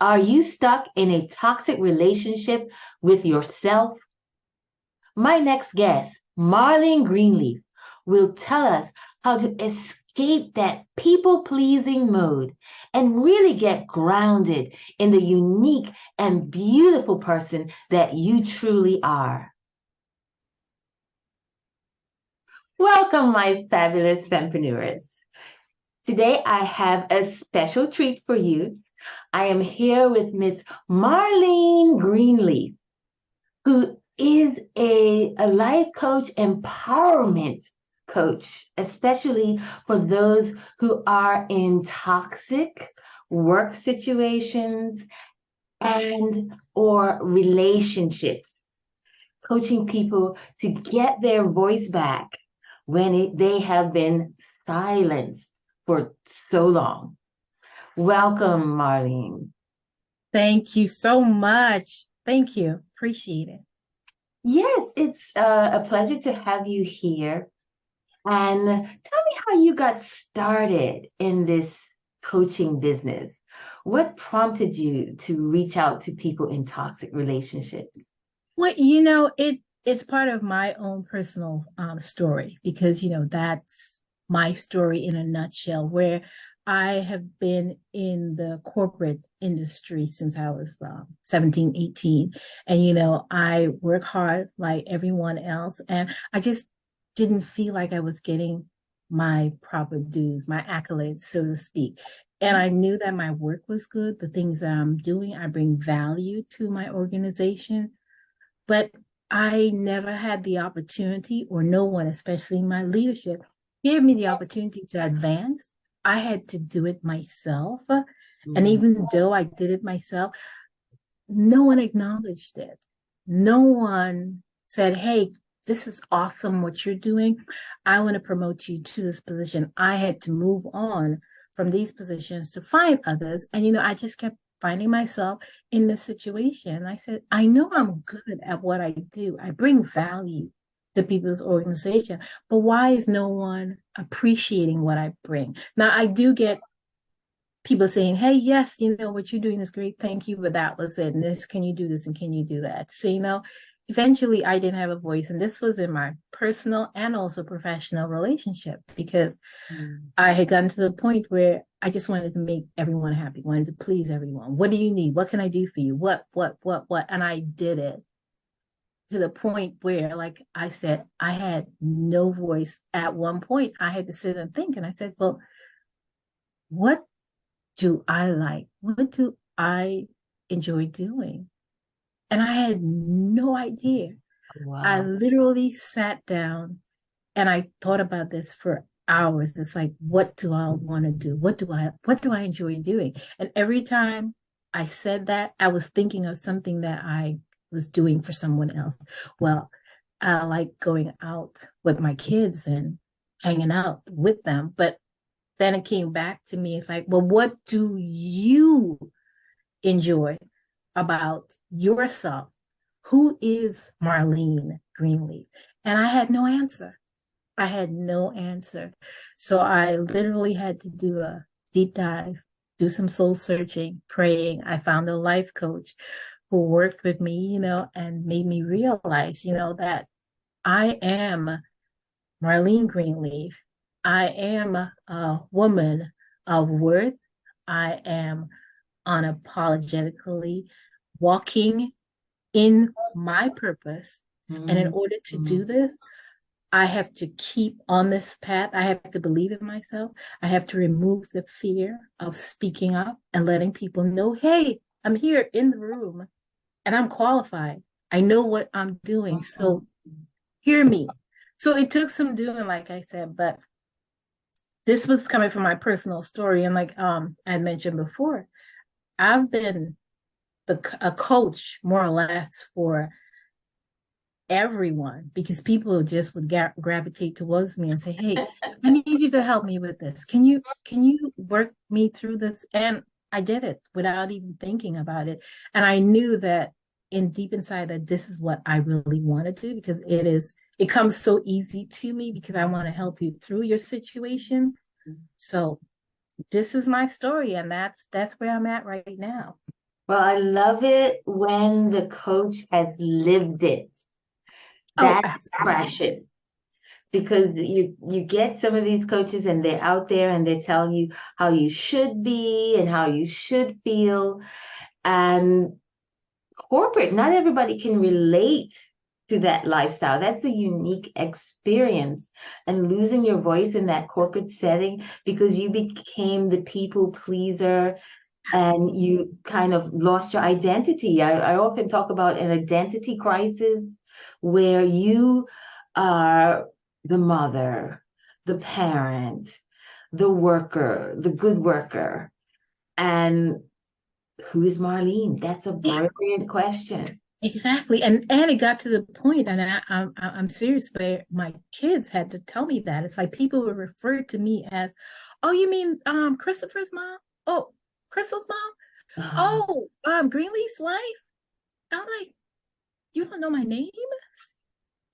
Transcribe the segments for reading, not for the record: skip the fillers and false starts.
Are you stuck in a toxic relationship with yourself? My next guest, Marleen Greenleaf, will tell us how to escape that people pleasing mode and really get grounded in the unique and beautiful person that you truly are. Welcome, my fabulous fempreneurs. Today I have a special treat for you. I am here with Miss Marleen Greenleaf, who is a life coach, empowerment coach, especially for those who are in toxic work situations and or relationships, coaching people to get their voice back when they have been silenced for so long. Welcome, Marleen. Thank you so much. Thank you. Appreciate it. Yes, it's a pleasure to have you here. And tell me how you got started in this coaching business. What prompted you to reach out to people in toxic relationships? Well, it's part of my own personal story because, that's my story in a nutshell, where I have been in the corporate industry since I was 17, 18. And, I work hard like everyone else. And I just didn't feel like I was getting my proper dues, my accolades, so to speak. And I knew that my work was good. The things that I'm doing, I bring value to my organization. But I never had the opportunity, or no one, especially my leadership, gave me the opportunity to advance. I had to do it myself. And even though I did it myself, no one acknowledged it. No one said, hey, this is awesome what you're doing. I want to promote you to this position. I had to move on from these positions to find others. And, I just kept finding myself in this situation. I said, I know I'm good at what I do. I bring value to people's organization, but why is no one appreciating what I bring? Now, I do get people saying, hey, yes, what you're doing is great. Thank you. But that was it. And this, can you do this? And can you do that? So, eventually I didn't have a voice. And this was in my personal and also professional relationship, because I had gotten to the point where I just wanted to make everyone happy, wanted to please everyone. What do you need? What can I do for you? What? And I did it to the point where, like I said, I had no voice. At one point, I had to sit and think. And I said, well, what do I like? What do I enjoy doing? And I had no idea. Wow. I literally sat down and I thought about this for hours. It's like, what do I want to do? What do I enjoy doing? And every time I said that, I was thinking of something that I was doing for someone else. Well, I like going out with my kids and hanging out with them. But then it came back to me. It's like, well, what do you enjoy about yourself? Who is Marleen Greenleaf? And I had no answer. I had no answer. So I literally had to do a deep dive, do some soul searching, praying. I found a life coach who worked with me, and made me realize, that I am Marleen Greenleaf. I am a woman of worth. I am unapologetically walking in my purpose. And in order to do this, I have to keep on this path. I have to believe in myself. I have to remove the fear of speaking up and letting people know, hey, I'm here in the room and I'm qualified. I know what I'm doing. So hear me. So it took some doing, like I said, but this was coming from my personal story. And like I had mentioned before, I've been a coach more or less for everyone, because people just would gravitate towards me and say, hey, I need you to help me with this. Can you work me through this? And I did it without even thinking about it. And I knew that in deep inside that this is what I really want to do, because it comes so easy to me, because I want to help you through your situation. So this is my story, and that's where I'm at right now. Well, I love it when the coach has lived it. Oh, That's precious because you get some of these coaches and they're out there and they're telling you how you should be and how you should feel. And corporate, not everybody can relate to that lifestyle. That's a unique experience. And losing your voice in that corporate setting because you became the people pleaser and you kind of lost your identity. I often talk about an identity crisis where you are the mother, the parent, the worker, the good worker. And who is Marleen? That's a yeah, brilliant question. exactly. And it got to the point, and I'm serious, where my kids had to tell me that. It's like people would refer to me as, oh, you mean Christopher's mom? Oh, Crystal's mom? Oh, Oh, Greenleaf's wife? I'm like, you don't know my name?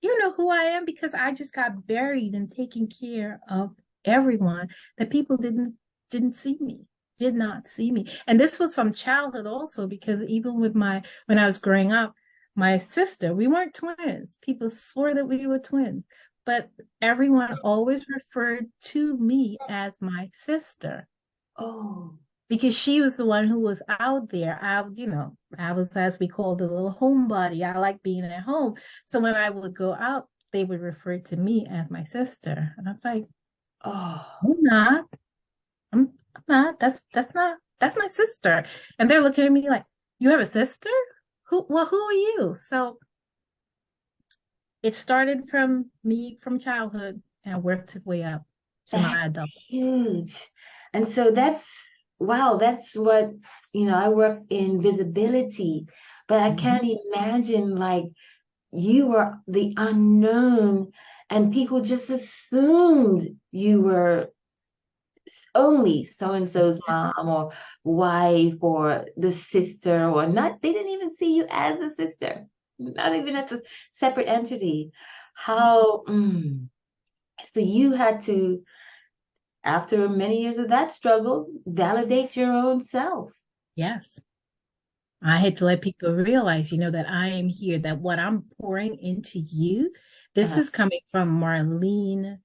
You know who I am because I just got buried and taking care of everyone that people didn't see me, did not see me. And this was from childhood also, because even with when I was growing up, my sister, we weren't twins. People swore that we were twins, but everyone always referred to me as my sister oh, because she was the one who was out there. I was, as we call, the little homebody. I like being at home. So when I would go out, they would refer to me as my sister. And I was like, oh. I'm not. I'm not. That's my sister. And they're looking at me like, you have a sister? Who are you? So it started from me from childhood and worked its way up to That's my adult. huge. And so wow, that's what, I work in visibility, but I Mhm. can't imagine like you were the unknown and people just assumed you were only so and so's mom or wife or the sister or not. They didn't even see you as a sister, not even as a separate entity. How, so you had to, after many years of that struggle, validate your own self. Yes. I had to let people realize, that I am here, that what I'm pouring into you, this Uh, is coming from Marleen,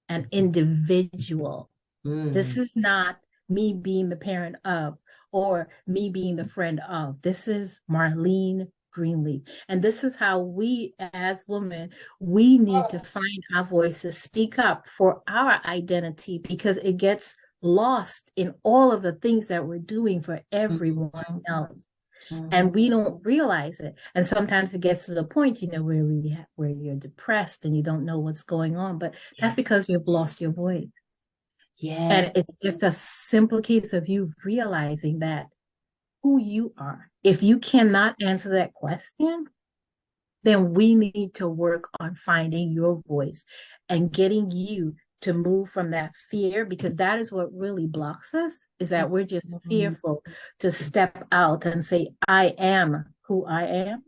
an individual. This mm, is not me being the parent of or me being the friend of. This is Marleen Greenleaf. And this is how we as women, we need to find our voices, speak up for our identity because it gets lost in all of the things that we're doing for everyone mhm, else and mhm. we don't realize it. And sometimes it gets to the point, where you're depressed and you don't know what's going on, but that's Yes, because you've lost your voice. And yes. it's just a simple case of you realizing that who you are. If you cannot answer that question, then we need to work on finding your voice and getting you to move from that fear because that is what really blocks us is that we're just Mhm. fearful to step out and say I am who I am.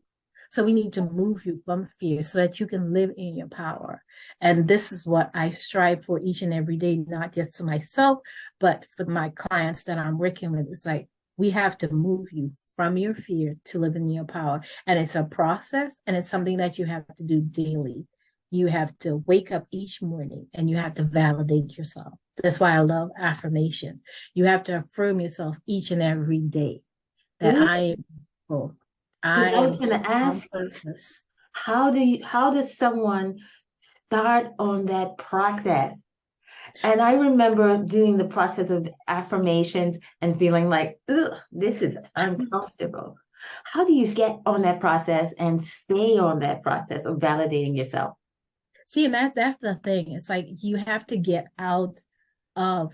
So we need to move you from fear so that you can live in your power. And this is what I strive for each and every day, not just to myself, but for my clients that I'm working with. It's like we have to move you from your fear to live in your power. And it's a process and it's something that you have to do daily. You have to wake up each morning and you have to validate yourself. That's why I love affirmations. You have to affirm yourself each and every day that Ooh, I am full. because I I was am going to on ask, purpose. how does someone start on that process? And I remember doing the process of affirmations and feeling like, ugh, this is uncomfortable. How do you get on that process and stay on that process of validating yourself? See, and that's the thing. It's like you have to get out of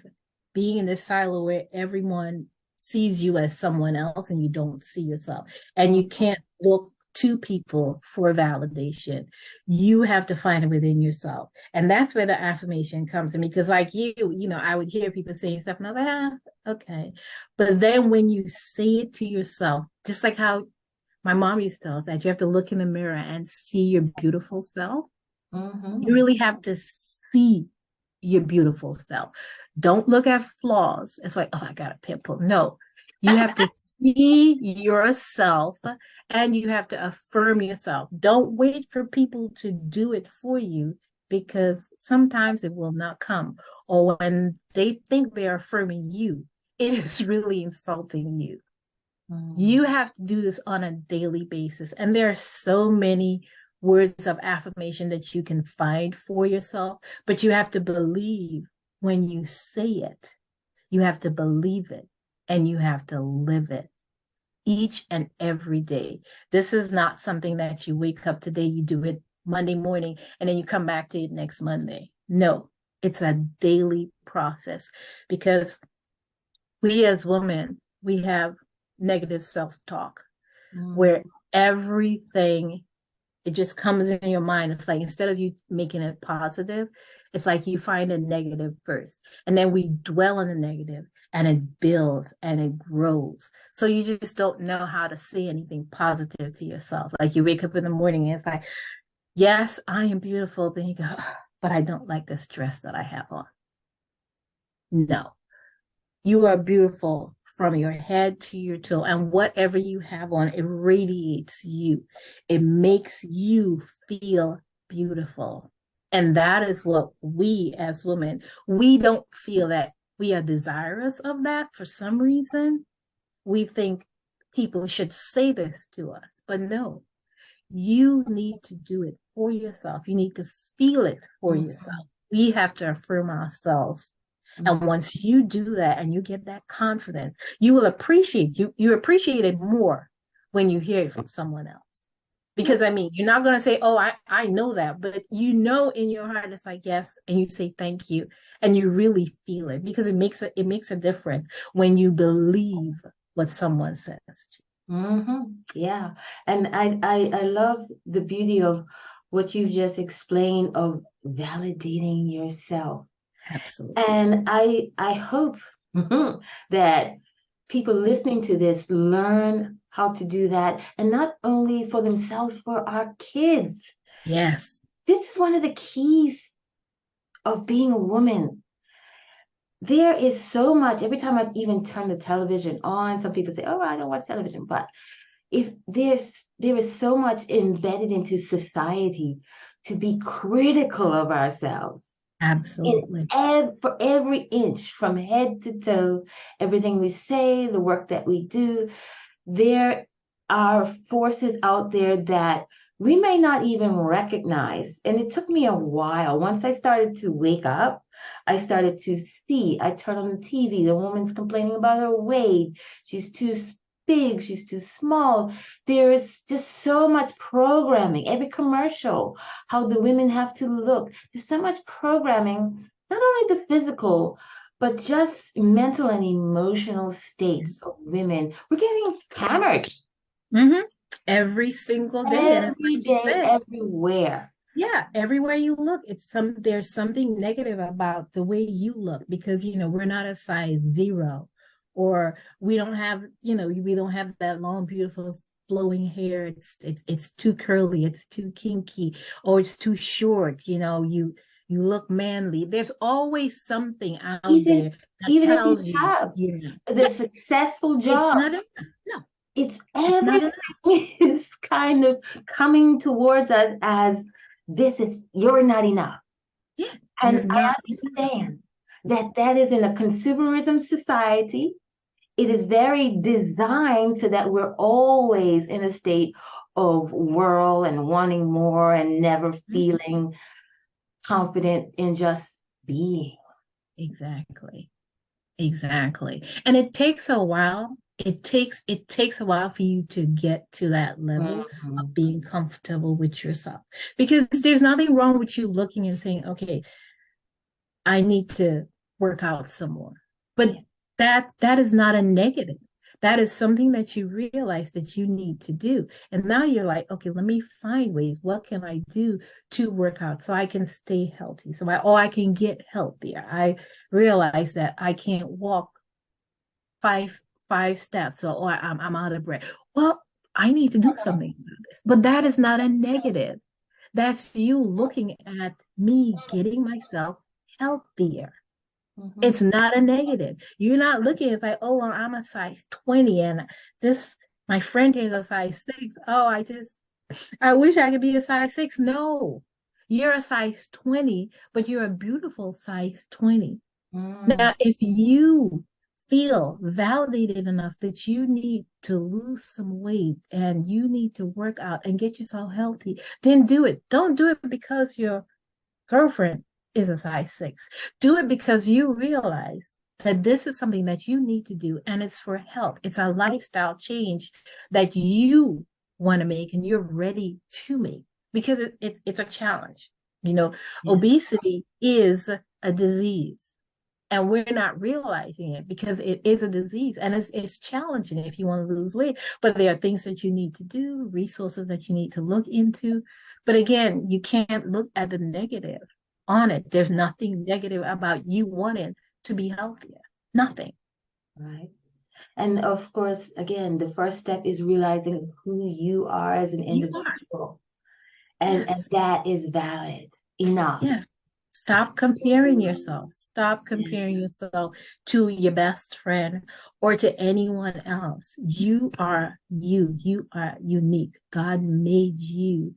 being in this silo where everyone sees you as someone else and you don't see yourself. And Mm, you can't look to people for validation. You have to find it within yourself. And that's where the affirmation comes to me. Because like I would hear people saying stuff and I'm like, okay. But then when you say it to yourself, just like how my mom used to tell us that you have to look in the mirror and see your beautiful self. You mhm. really have to see your beautiful self. Don't look at flaws. It's like, oh, I got a pimple. No, You have to see yourself and you have to affirm yourself. Don't wait for people to do it for you because sometimes it will not come. Or when they think they're affirming you, it is really insulting you. You have to do this on a daily basis. And there are so many words of affirmation that you can find for yourself, but you have to believe when you say it. You have to believe it and you have to live it each and every day. This is not something that you wake up today, you do it Monday morning, and then you come back to it next Monday. No, it's a daily process because we as women, we have negative self-talk where everything, it just comes in your mind. It's like instead of you making it positive, it's like you find a negative first and then we dwell on the negative and it builds and it grows. So you just don't know how to say anything positive to yourself. Like you wake up in the morning and it's like, yes, I am beautiful. Then you go, but I don't like this dress that I have on. No, you are beautiful from your head to your toe, and whatever you have on, it radiates you. It makes you feel beautiful. And that is what we as women, we don't feel that we are desirous of that for some reason. We think people should say this to us, but no, you need to do it for yourself. You need to feel it for yourself. We have to affirm ourselves. And once you do that and you get that confidence, you will appreciate you appreciate it more when you hear it from someone else. Because I mean, you're not going to say, oh, I know that, but you know in your heart it's like yes, and you say thank you, and you really feel it because it makes a difference when you believe what someone says to you. Yeah, and I love the beauty of what you just explained of validating yourself. Absolutely. And I hope that people listening to this learn how to do that, and not only for themselves, for our kids. Yes. This is one of the keys of being a woman. There is so much, every time I even turn the television on, some people say, oh, I don't watch television, but if there is so much embedded into society to be critical of ourselves. Absolutely. For every inch, from head to toe, everything we say, the work that we do, there are forces out there that we may not even recognize. And it took me a while. Once I started to wake up, I started to see. I turned on the TV. The woman's complaining about her weight. She's too big, she's too small. There is just so much programming. Every commercial, how the women have to look. There's so much programming, not only the physical, but just mental and emotional states of women. We're getting hammered. Every single day. Every day, everywhere. Yeah, everywhere you look, there's something negative about the way you look because we're not a size 0, or we don't have that long, beautiful flowing hair. It's too curly, it's too kinky, or it's too short. You look manly. There's always something out there that tells if you have the successful job. It's not enough. No. It's everything is kind of coming towards us as you're not enough. Yeah. And I understand that is in a consumerism society. It is very designed so that we're always in a state of whirl and wanting more and never feeling confident in just being. Exactly. And it takes a while. It takes a while for you to get to that level of being comfortable with yourself, because there's nothing wrong with you looking and saying, okay, I need to work out some more. But that is not a negative. That is something that you realize that you need to do. And now you're like, okay, let me find ways. What can I do to work out so I can stay healthy? I can get healthier. I realize that I can't walk five steps, or I'm out of breath. Well, I need to do something about this. But that is not a negative. That's you looking at me getting myself healthier. Mm-hmm. It's not a negative. You're not looking at like, oh, well, I'm a size 20 and this, my friend here is a size 6. Oh, I wish I could be a size 6. No, you're a size 20, but you're a beautiful size 20. Mm. Now, if you feel validated enough that you need to lose some weight and you need to work out and get yourself healthy, then do it. Don't do it because your girlfriend is a size 6. Do it because you realize that this is something that you need to do and it's for health. It's a lifestyle change that you want to make and you're ready to make because it's a challenge. You know, Yeah. obesity is a disease and we're not realizing it because it is a disease and it's challenging if you want to lose weight, but there are things that you need to do, resources that you need to look into. But again, you can't look at the negative on it. There's nothing negative about you wanting to be healthier. Nothing. Right. And of course, again, the first step is realizing who you are as an You are. individual. And Yes. that is valid enough. Yes. Stop comparing yourself. Stop Yeah. comparing yourself to your best friend or to anyone else. You are you. You are unique. God made you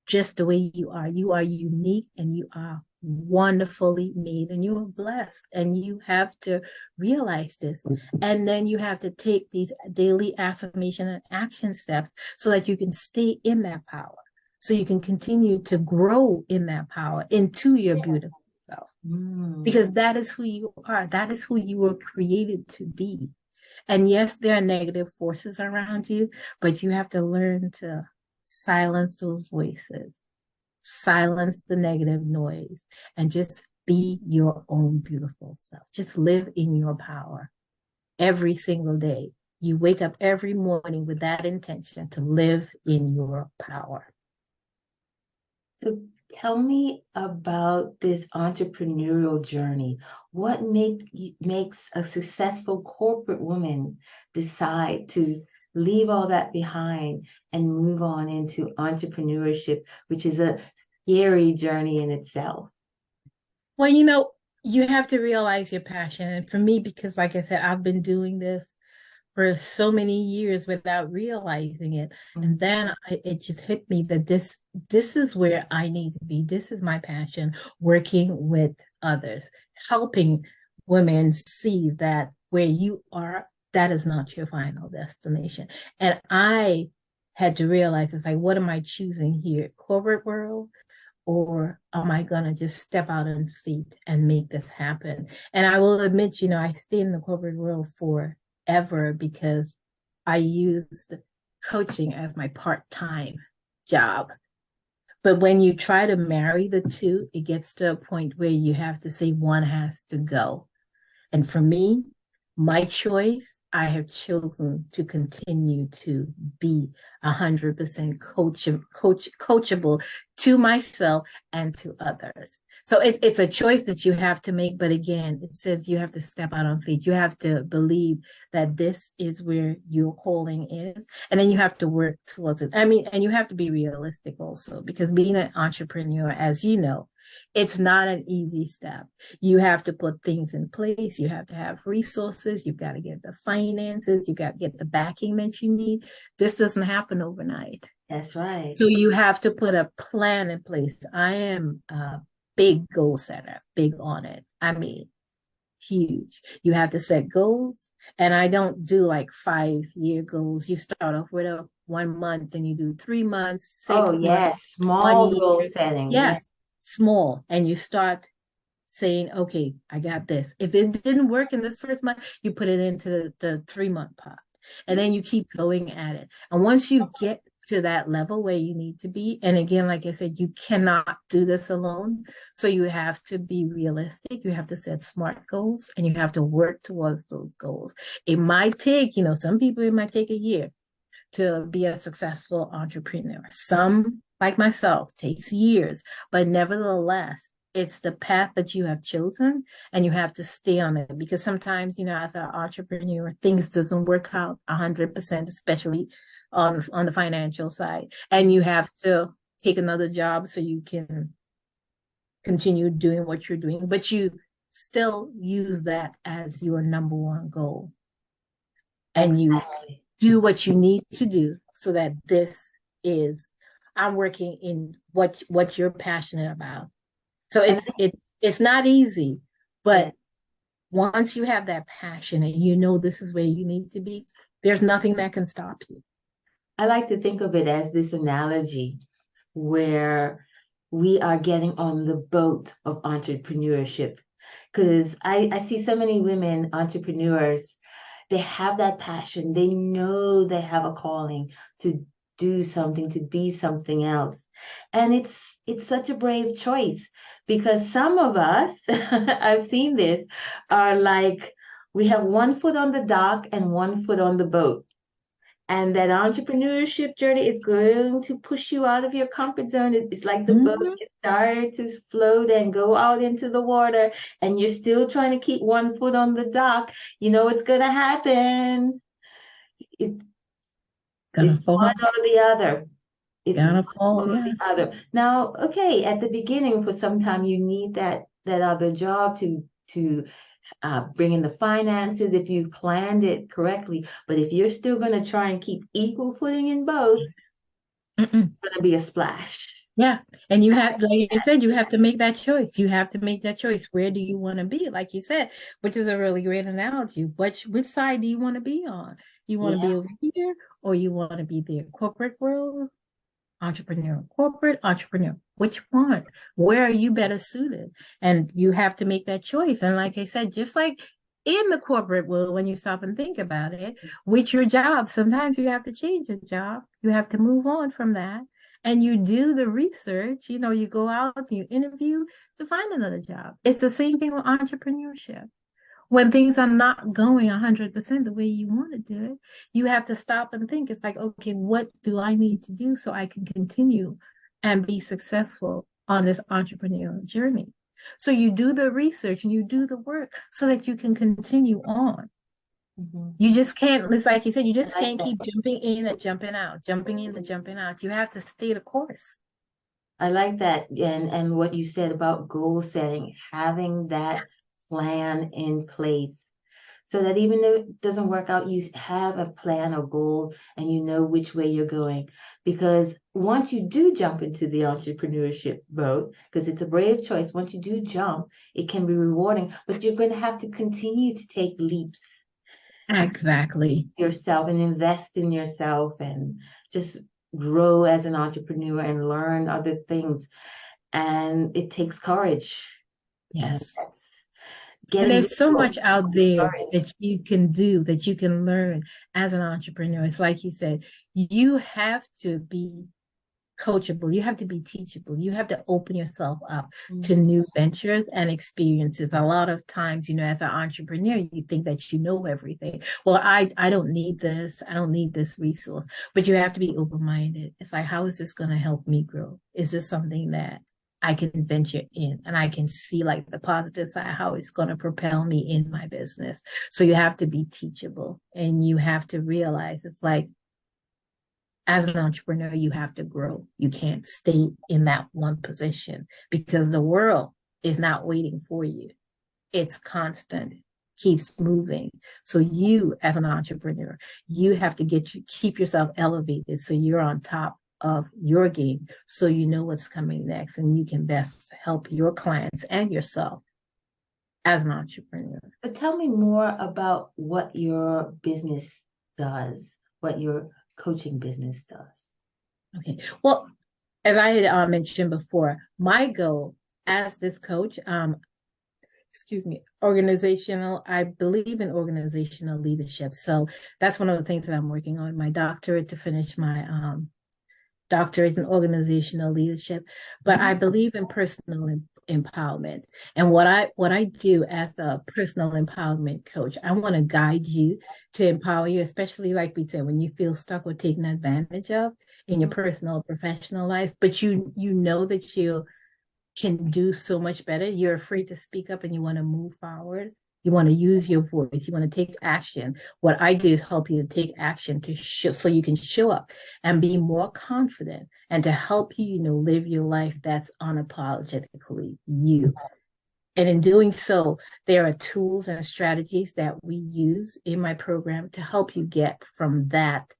just the way you are. You are unique and you are wonderfully made and you are blessed. And you have to realize this. And then you have to take these daily affirmation and action steps so that you can stay in that power. So you can continue to grow in that power into your beautiful self. Because that is who you are. That is who you were created to be. And yes, there are negative forces around you, but you have to learn to silence those voices, silence the negative noise, and just be your own beautiful self. Just live in your power every single day. You wake up every morning with that intention to live in your power. So tell me about this entrepreneurial journey. What makes a successful corporate woman decide to leave all that behind and move on into entrepreneurship, which is a scary journey in itself? Well, you have to realize your passion. And for me, because like I said, I've been doing this for so many years without realizing it. And then it just hit me that this is where I need to be. This is my passion, working with others, helping women see that where you are, that is not your final destination. And I had to realize it's like, what am I choosing here? Corporate world, or am I going to just step out on faith and make this happen? And I will admit, I stayed in the corporate world forever because I used coaching as my part-time job. But when you try to marry the two, it gets to a point where you have to say one has to go. And for me, my choice, I have chosen to continue to be 100% coachable to myself and to others. So it's a choice that you have to make. But again, it says you have to step out on faith. You have to believe that this is where your calling is. And then you have to work towards it. And you have to be realistic also, because being an entrepreneur, as you know, it's not an easy step. You have to put things in place. You have to have resources. You've got to get the finances. You got to get the backing that you need. This doesn't happen overnight. That's right. So you have to put a plan in place. I am a big goal setter, big on it. Huge. You have to set goals. And I don't do like 5-year goals. You start off with a 1 month, and you do 3 months, 6 months, Yes, small 1 goal year. setting. Yes, small. And you start saying, okay, I got this. If it didn't work in this first month, you put it into the 3-month pot. And then you keep going at it. And once you get to that level where you need to be, and again, like I said, you cannot do this alone. So you have to be realistic. You have to set smart goals and you have to work towards those goals. It might take, some people, it might take a year to be a successful entrepreneur. Some, like myself, takes years, but nevertheless, it's the path that you have chosen and you have to stay on it, because sometimes, as an entrepreneur, things doesn't work out 100%, especially on the financial side. And you have to take another job so you can continue doing what you're doing, but you still use that as your number one goal. And Exactly. you do what you need to do so that I'm working in what you're passionate about. So it's not easy, but once you have that passion and you know this is where you need to be, there's nothing that can stop you. I like to think of it as this analogy where we are getting on the boat of entrepreneurship. Because I see so many women entrepreneurs, they have that passion. They know they have a calling to do something, to be something else. And it's such a brave choice because some of us, I've seen this, are like we have one foot on the dock and one foot on the boat. And that entrepreneurship journey is going to push you out of your comfort zone. It's like the boat Mhm. you started to float and go out into the water, and you're still trying to keep one foot on the dock. You know it's going to happen. It, Gonna it's fall, one or the other. It's gonna one fall, or the yes. other. Now, okay, at the beginning, for some time, you need that other job to bring in the finances if you planned it correctly. But if you're still going to try and keep equal footing in both, Mm-mm. it's going to be a splash. Yeah. And you have, like you said, you have to make that choice. You have to make that choice. Where do you want to be? Like you said, which is a really great analogy. Which side do you want to be on? You want to Yeah. be over here or you want to be the corporate world? Entrepreneur, corporate entrepreneur. Which one? Where are you better suited? And you have to make that choice. And like I said, just like in the corporate world, when you stop and think about it, with your job, sometimes you have to change your job. You have to move on from that. And you do the research, you go out, you interview to find another job. It's the same thing with entrepreneurship. When things are not going 100% the way you want to do it, you have to stop and think. It's like, okay, what do I need to do so I can continue and be successful on this entrepreneurial journey? So you do the research and you do the work so that you can continue on. Mhm. You just can't, it's like you said, you I just like can't that. keep jumping in and jumping out, jumping in and jumping out. You have to stay the course. I like that. And what you said about goal setting, having that plan in place so that even though it doesn't work out, you have a plan, a goal, and you know which way you're going. Because once you do jump into the entrepreneurship boat, because it's a brave choice, once you do jump, it can be rewarding, but you're going to have to continue to take leaps Exactly. yourself and invest in yourself and just grow as an entrepreneur and learn other things. And it takes courage. And Yes. that's And getting there's so people much out there discouraged. that you can do, that you can learn as an entrepreneur. It's like you said, you have to be coachable, you have to be teachable, you have to open yourself up to Mhm. new ventures and experiences. A lot of times, as an entrepreneur, you think that you know everything. Well, I don't need this, I don't need this resource, but you have to be open-minded. It's like, how is this going to help me grow? Is this something that I can venture in and I can see like the positive side, how it's going to propel me in my business? So you have to be teachable and you have to realize it's like, as an entrepreneur, you have to grow. You can't stay in that one position because the world is not waiting for you. It's constant, keeps moving. So you, as an entrepreneur, you have to keep yourself elevated so you're on top of your game, so you know what's coming next, and you can best help your clients and yourself as an entrepreneur. But tell me more about what your business does, what your coaching business does. Okay. Well, as I had mentioned before, my goal as this coach, I believe in organizational leadership. So that's one of the things that I'm working on, my doctorate, to finish my doctorate in organizational leadership. But I believe in personal empowerment. And what I do as a personal empowerment coach, I want to guide you to empower you, especially like we said, when you feel stuck or taken advantage of in your Mhm. personal or professional life, but you know that you can do so much better. You're afraid to speak up and you want to move forward. You want to use your voice. You want to take action. What I do is help you to take action to show, so you can show up and be more confident, and to help you, live your life that's unapologetically you. And in doing so, there are tools and strategies that we use in my program to help you get from that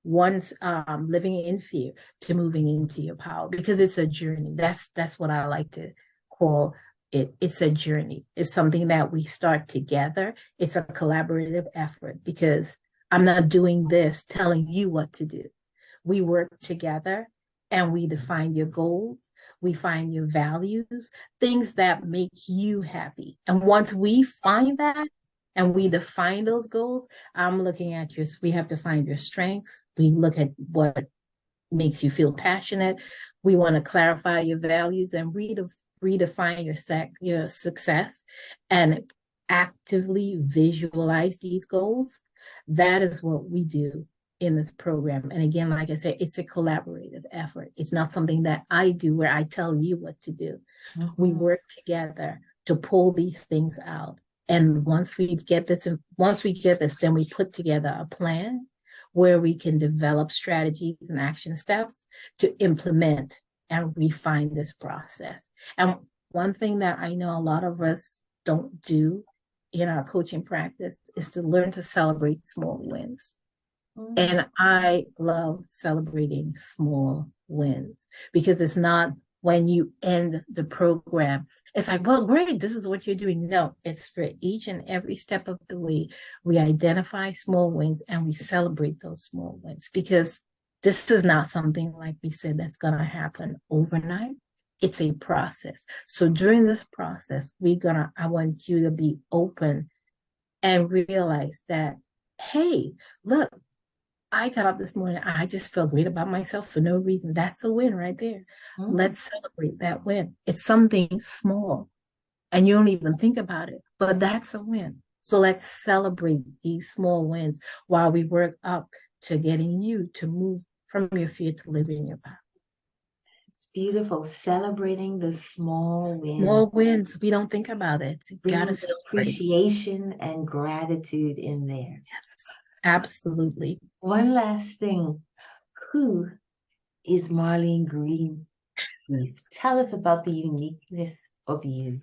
once living in fear to moving into your power, because it's a journey. That's what I like to call it. It's a journey. It's something that we start together. It's a collaborative effort, because I'm not doing this telling you what to do. We work together and we define your goals. We find your values, things that make you happy. And once we find that and we define those goals, I'm looking at your, we have to find your strengths. We look at what makes you feel passionate. We want to clarify your values and redefine your success and actively visualize these goals. That is what we do in this program. And again, like I said, it's a collaborative effort. It's not something that I do where I tell you what to do. Mm-hmm. We work together to pull these things out. And once we get this, then we put together a plan where we can develop strategies and action steps to implement and refine this process. And one thing that I know a lot of us don't do in our coaching practice is to learn to celebrate small wins. Mm-hmm. And I love celebrating small wins, because it's not when you end the program, it's like, well, great, this is what you're doing. No, it's for each and every step of the way. We identify small wins and we celebrate those small wins, because this is not something, like we said, that's going to happen overnight. It's a process. So during this process, I want you to be open and realize that, hey, look, I got up this morning, I just felt great about myself for no reason. That's a win right there. Mm-hmm. Let's celebrate that win. It's something small and you don't even think about it, but that's a win. So let's celebrate these small wins while we work up to getting you to move from your fear to living in your power. It's beautiful. Celebrating the small wins. Small wins. We don't think about it. You gotta celebrate. Appreciation and gratitude in there. Yes. Absolutely. One last thing. Who is Marleen Greenleaf? Tell us about the uniqueness of you.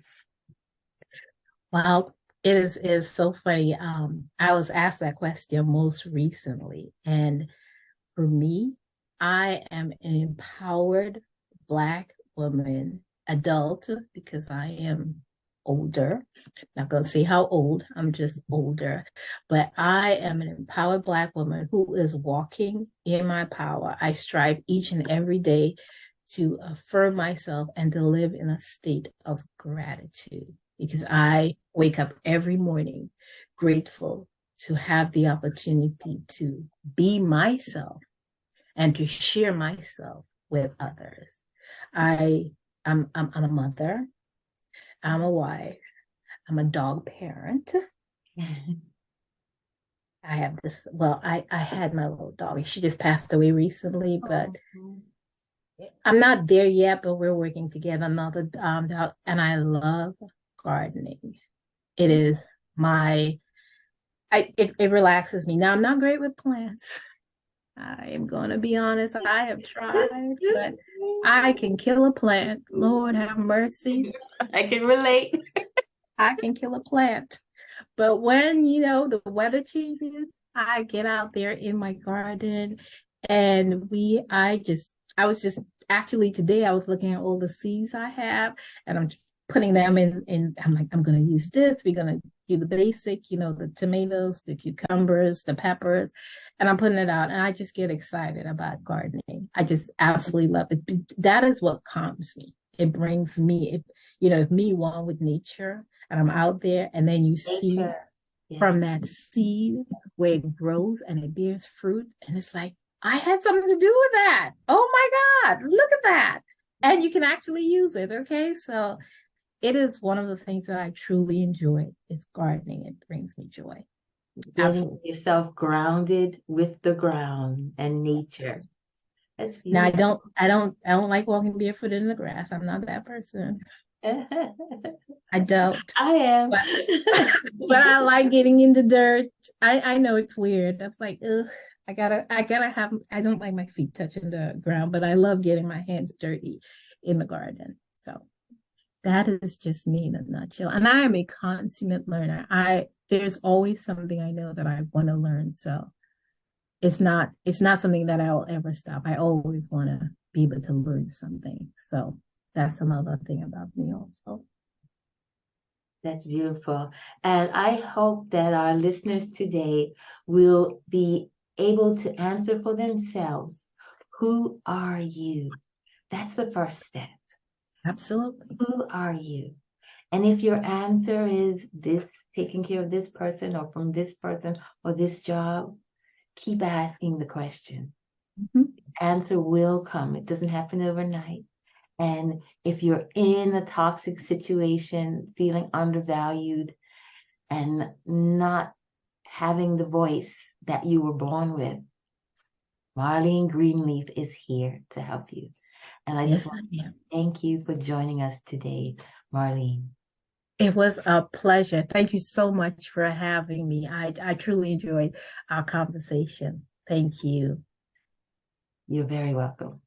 Well, it is so funny. I was asked that question most recently. And for me, I am an empowered Black woman, adult, because I am older. Not going to say how old, I'm just older, but I am an empowered Black woman who is walking in my power. I strive each and every day to affirm myself and to live in a state of gratitude, because I wake up every morning grateful to have the opportunity to be myself and to share myself with others. I'm a mother. I'm a wife. I'm a dog parent. I have this, well, I had my little dog. She just passed away recently, but I'm not there yet, but we're working together. Another dog, and I love gardening. It is it relaxes me. Now, I'm not great with plants. I am going to be honest. I have tried, but I can kill a plant. Lord have mercy. I can relate. I can kill a plant. But when, the weather changes, I get out there in my garden and I was just actually today, I was looking at all the seeds I have and I'm putting them in. I'm like, I'm going to use this. We're going to do the basic, the tomatoes, the cucumbers, the peppers, and I'm putting it out. And I just get excited about gardening. I just absolutely love it. That is what calms me. It brings me, me one with nature, and I'm out there, and then you see from that seed where it grows and it bears fruit. And it's like, I had something to do with that. Oh my God, look at that. And you can actually use it. Okay. So it is one of the things that I truly enjoy is gardening. It brings me joy. Getting yourself grounded with the ground and nature. Now I don't like walking barefoot in the grass. I'm not that person. I don't. I am. But I like getting in the dirt. I know it's weird. I'm like, ugh, I don't like my feet touching the ground, but I love getting my hands dirty in the garden. So That is just me in a nutshell. And I am a consummate learner. There's always something I know that I want to learn. So it's not something that I'll ever stop. I always want to be able to learn something. So that's another thing about me also. That's beautiful. And I hope that our listeners today will be able to answer for themselves. Who are you? That's the first step. Absolutely. Who are you? And if your answer is this, taking care of this person or from this person or this job, keep asking the question. Mm-hmm. Answer will come. It doesn't happen overnight. And if you're in a toxic situation, feeling undervalued and not having the voice that you were born with, Marleen Greenleaf is here to help you. And I just want to thank you for joining us today, Marleen. It was a pleasure. Thank you so much for having me. I truly enjoyed our conversation. Thank you. You're very welcome.